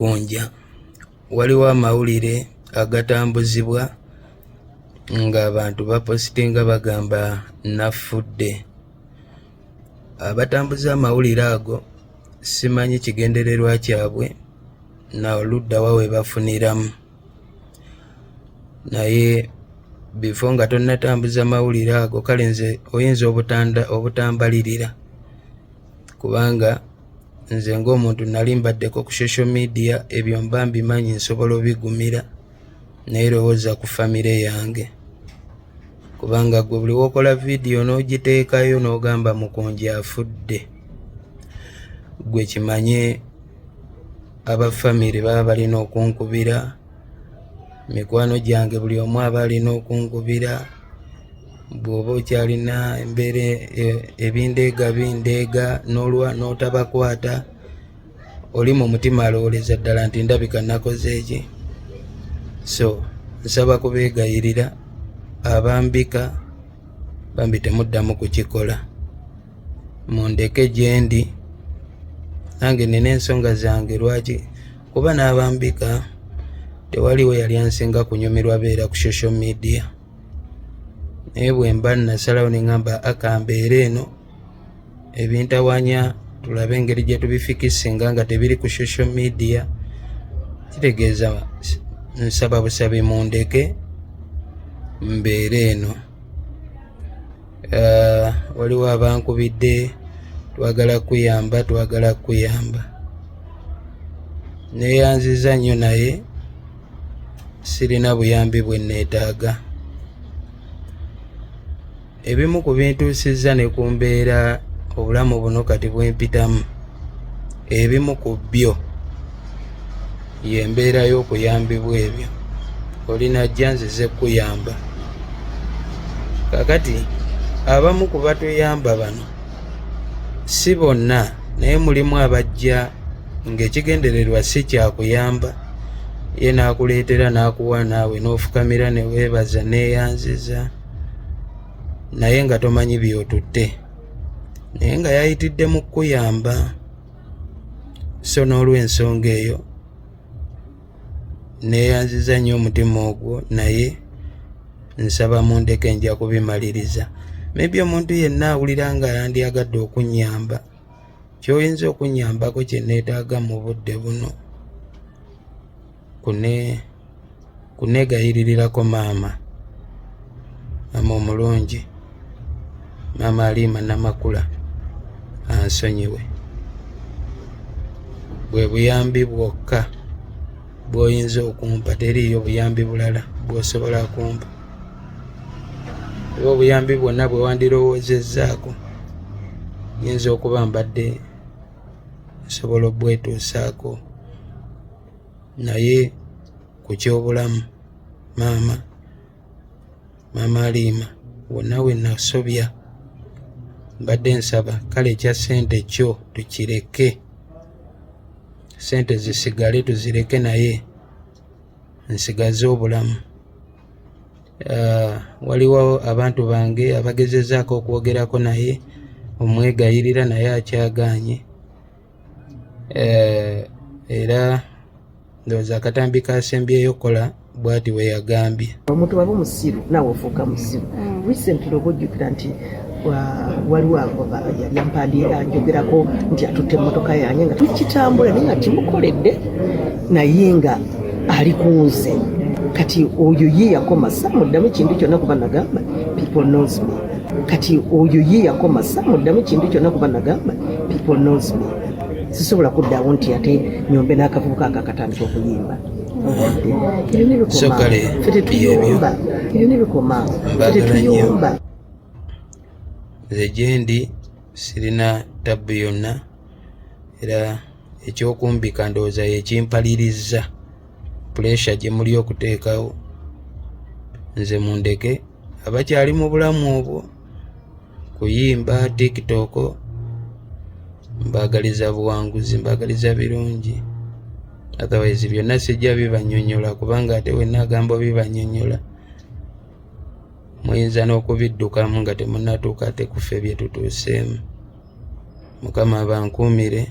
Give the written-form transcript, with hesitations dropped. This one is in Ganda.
Gunja waliwo amawulire agatambuzibwa nga abantu bapositinga bagamba nafudde. Abatambuza amawulire ago simanyi kigendererwa kyabwe na oluddawa we bafuniramu, naye before nga tonnatambuza mawulire ago kale nze oyinza obutambalirira, kubanga nze ng'omuntu nali mbaddeko ku social media, ebyo mba mbimanyi nsobola obigumira naye lowooza ku famire yange, kubanga gwe buli wokola vidiyo n'ogiteekayo n'ogamba Mukonje afudde, gwe kimanye abafamire baba balina okunkubira, mikwano gyange buli omu aba alina okunkubira. Bw'oba okyalina embeera ebindeega bindeega n'otabakwata, oli mu mutima alowooleza ddala nti ndabika nakoze eki. So nsaba kubeegayirira abambika bambi temuddamu kukikola, mundeke gye ndi, nange nina ensonga zange lwaki, kuba n'abambika tewaliwo yali ansinga kunyumirwa beera ku social media. Naye bwe mba nasalawo ne ngamba akambeera eno ebintawanya tulabe engeri gye tubifikisinga nga tebiri ku social media, kitegeeza nsaba busabe mundeke mbeera eno. Waliwo abankubidde, twagala kuyamba, neeyanziza nnyo naye sirina buyambi bwe neetaaga. Ebimu ku bintuusizza ne ku mbeera obulamu buno kati bwempitamu, ebimu ku byo ye mbeera y'okuyambibwa ebyo. Olina ajja nzize kuyamba. Kakati abamu ku batuyamba bano si bonna, naye mulimu abajja ng'ekigendererwa si kyakuyamba, ye n'akuleetera n'akuwa naawe n'ofukamira ne weebaza neeyanziza, naye nga tomanyi by'otutte, naye nga yayitidde mu kukuyamba. So n'olw'ensonga eyo neeyanziza nnyo omutima ogwo, naye nsaba mundeke nja kubimaliriza. Maybe omuntu yenna awulira nga yandyagadde okunnyamba, ky'oyinza okunnyambako kye neetaaga mu budde buno kuneegayiririrako maama omulungi, maama Aliima Namakula ansonyiwe. Bwe buyambi bwokka bw'oyinza okumpa, teriiyo buyambi bulala bw'osobola kumpa. Oba obuyambi bwonna bwe wandirowoozezzaako yinza okuba mbadde nsobola obwetuusaako, naye ku ky'obulamu maama Aliima wonna we nasobya mbadde nsaba kale ekya ssente kyo tukireke, ssente zisigale tuzireke, naye nsigaze obulamu. Waliwo abantu bange abagezezzaako okwogerako naye omwegayirira naye akyagaanye, era ndowooza akatambi kasembyeyo kola bw'ati we yagambye. Omuntu waba musiru naawe ofuuka musiru. Recently oba ojjukira nti waliwo yali ampandiira njogerako nti atutte emmotoka yange nga tukitambula naye nga kimukoledde, naye nga ali ku nze. Kati oyo ye yakoma samuddamu ekintu kyonna kuba nagamba people knows me. Kati oyo ye yakoma samuddamu ekintu kyonna kuba nagamba people knows me. Sisobola kuddaawo nti ate nyombe n'akavubuka akakatandika okuyimba. So kale nze gye ndi sirina tabbu yonna, era ekyokumbika ndowooza yekimpalirizza puleesha gye muli okuteekawo. Nze mundeke abakyali mu bulamu obwo, kuyimba TikTok, mbaagaliza buwanguzi, mbaagaliza birungi. Otherwise byonna sijja bibannyonnyola, kubanga ate wenna agamba bibannyonnyola muyinza n'okubiddukamu nga temunnatuuka ate ku ffe bye tutuuseemu. Mukama abankuumire.